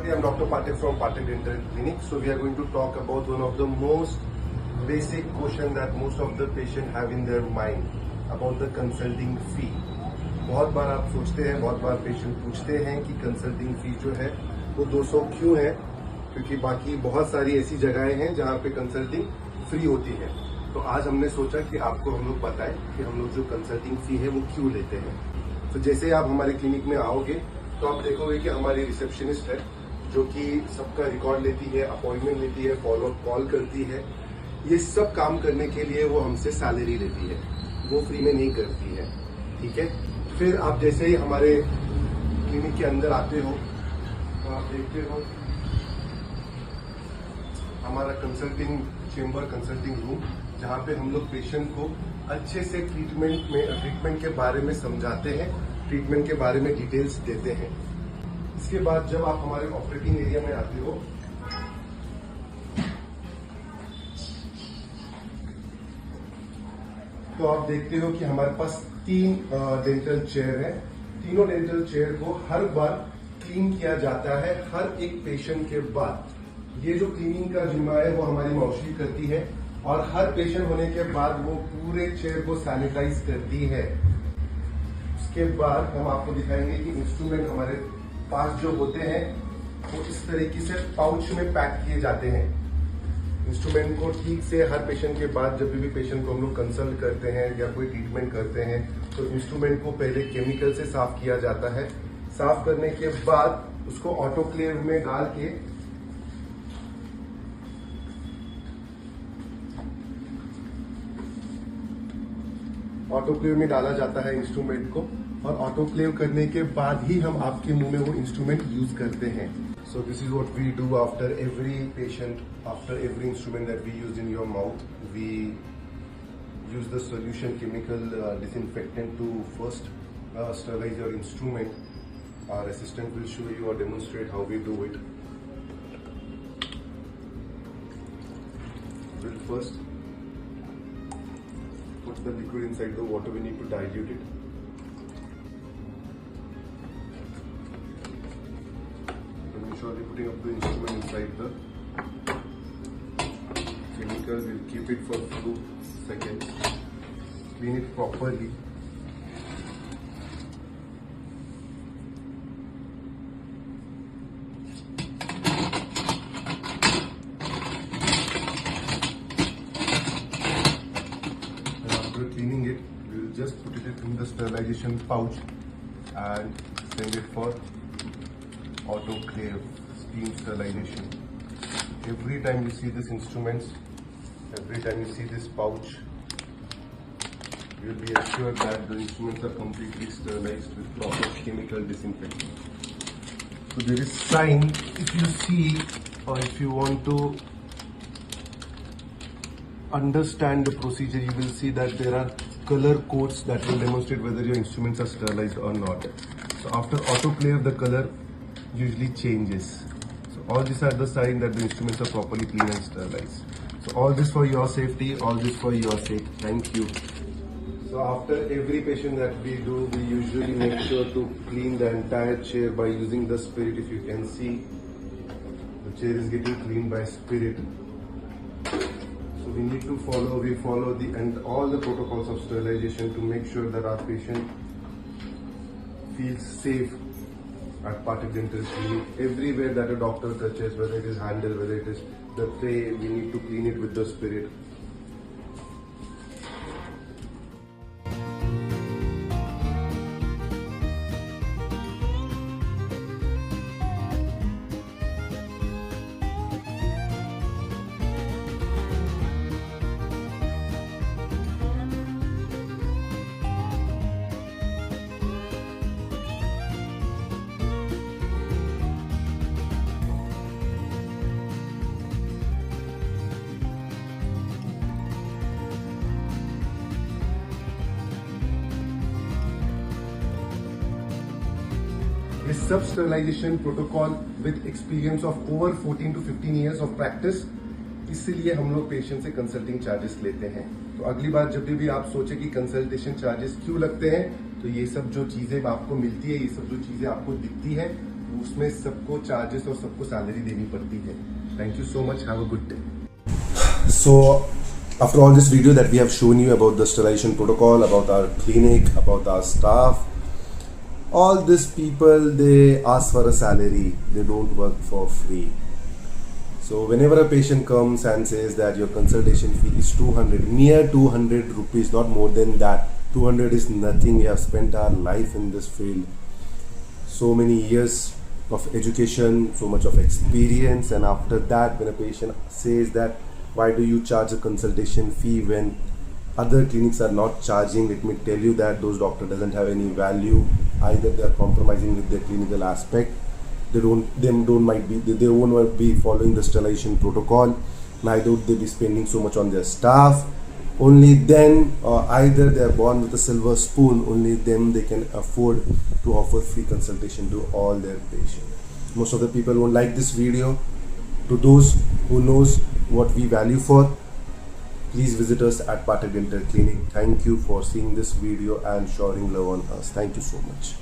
Namaste, I'm Dr. Pathak from Pathak Dental Clinic. So we are going to talk about one of the most basic question that most of the patient have in their mind about the consulting fee. बहुत बार आप सोचते हैं, बहुत बार patient पूछते हैं कि consulting फी जो है वो 200 क्यों है, क्योंकि बाकी बहुत सारी ऐसी जगहें हैं जहाँ पे कंसल्टिंग फ्री होती है। तो आज हमने सोचा कि आपको हम लोग बताएं कि हम लोग जो कंसल्टिंग फी है वो क्यों लेते हैं। तो जैसे आप हमारे क्लिनिक में आओगे तो आप देखोगे कि हमारी रिसेप्शनिस्ट है जो कि सबका रिकॉर्ड लेती है, अपॉइंटमेंट लेती है, फॉलो अप कॉल करती है। ये सब काम करने के लिए वो हमसे सैलरी लेती है, वो फ्री में नहीं करती है। ठीक है, फिर आप जैसे ही हमारे क्लिनिक के अंदर आते हो तो आप देखते हो हमारा कंसल्टिंग चेम्बर, कंसल्टिंग रूम, जहाँ पे हम लोग पेशेंट को अच्छे से ट्रीटमेंट के बारे में समझाते हैं, ट्रीटमेंट के बारे में डिटेल्स देते हैं। इसके बाद जब आप हमारे ऑपरेटिंग एरिया में आते हो तो आप देखते हो कि हमारे पास 3 डेंटल चेयर है। तीनों डेंटल चेयर को हर बार क्लीन किया जाता है हर एक पेशेंट के बाद। ये जो क्लीनिंग का जिम्मा है वो हमारी मौसी करती है और हर पेशेंट होने के बाद वो पूरे चेयर को सैनिटाइज करती है। उसके बाद हम आपको दिखाएंगे कि इंस्ट्रूमेंट हमारे पास जो होते हैं वो इस तरीके से पाउच में पैक किए जाते हैं। इंस्ट्रूमेंट को ठीक से हर पेशेंट के बाद जब भी पेशेंट को हम लोग कंसल्ट करते हैं या कोई ट्रीटमेंट करते हैं तो इंस्ट्रूमेंट को पहले केमिकल से साफ किया जाता है। साफ करने के बाद उसको ऑटोक्लेव में डाल के ऑटोक्लेव में डाला जाता है इंस्ट्रूमेंट को, और ऑटोक्लेव करने के बाद ही हम आपके मुंह में वो इंस्ट्रूमेंट यूज करते हैं। So this is what we do after every patient, after every instrument that we use in your mouth. We use the solution chemical disinfectant to first sterilize your instrument. Our assistant will show you or demonstrate how we do it. We'll first put the liquid inside the water. We need to dilute it. Putting up the instrument inside the chemical, we'll keep it for few seconds, clean it properly. And after cleaning it, we will just put it in the sterilization pouch and send it for autoclave steam sterilization. Every time you see this instruments, every time you see this pouch, you will be assured that the instruments are completely sterilized with proper chemical disinfectant. So there is sign, if you see or if you want to understand the procedure, you will see that there are color codes that will demonstrate whether your instruments are sterilized or not. So after autoclave, the color usually changes. So all these are the signs that the instruments are properly clean and sterilized. So all this for your safety, all this for your sake. Thank you. So after every patient that we do, we usually make sure to clean the entire chair by using the spirit. If you can see, the chair is getting cleaned by spirit. So we need to follow all the protocols of sterilization to make sure that our patient feels safe at Pathak Dental Clinic. Everywhere that a doctor touches, whether it is handle, whether it is the tray, we need to clean it with the spirit. This sub-sterilization protocol with experience of over 14 to 15 years of practice, इसीलिए हम लोग patient से consulting charges लेते हैं। तो अगली बार जब भी आप सोचे कि कंसल्टेशन चार्जेस क्यों लगते हैं, तो ये सब जो चीजें आपको मिलती है, ये सब जो चीजें आपको दिखती है, उसमें सबको चार्जेस और सबको सैलरी देनी पड़ती है. Thank you so much. Have a good day. So, after all this video that we have shown you about the sterilization protocol, about our clinic, about our staff, all these people, they ask for a salary. They don't work for free. So whenever a patient comes and says that your consultation fee is 200, mere 200 rupees, not more than that. 200 is nothing. We have spent our life in this field. So many years of education, so much of experience, and after that when a patient says that why do you charge a consultation fee when other clinics are not charging, let me tell you that those doctor doesn't have any value. Either they are compromising with their clinical aspect, they won't be following the sterilization protocol, neither would they be spending so much on their staff. Only then, either they are born with a silver spoon, only then they can afford to offer free consultation to all their patients. Most of the people won't like this video. To those who knows what we value for, please visit us at Pathak Dental Clinic. Thank you for seeing this video and showering love on us. Thank you so much.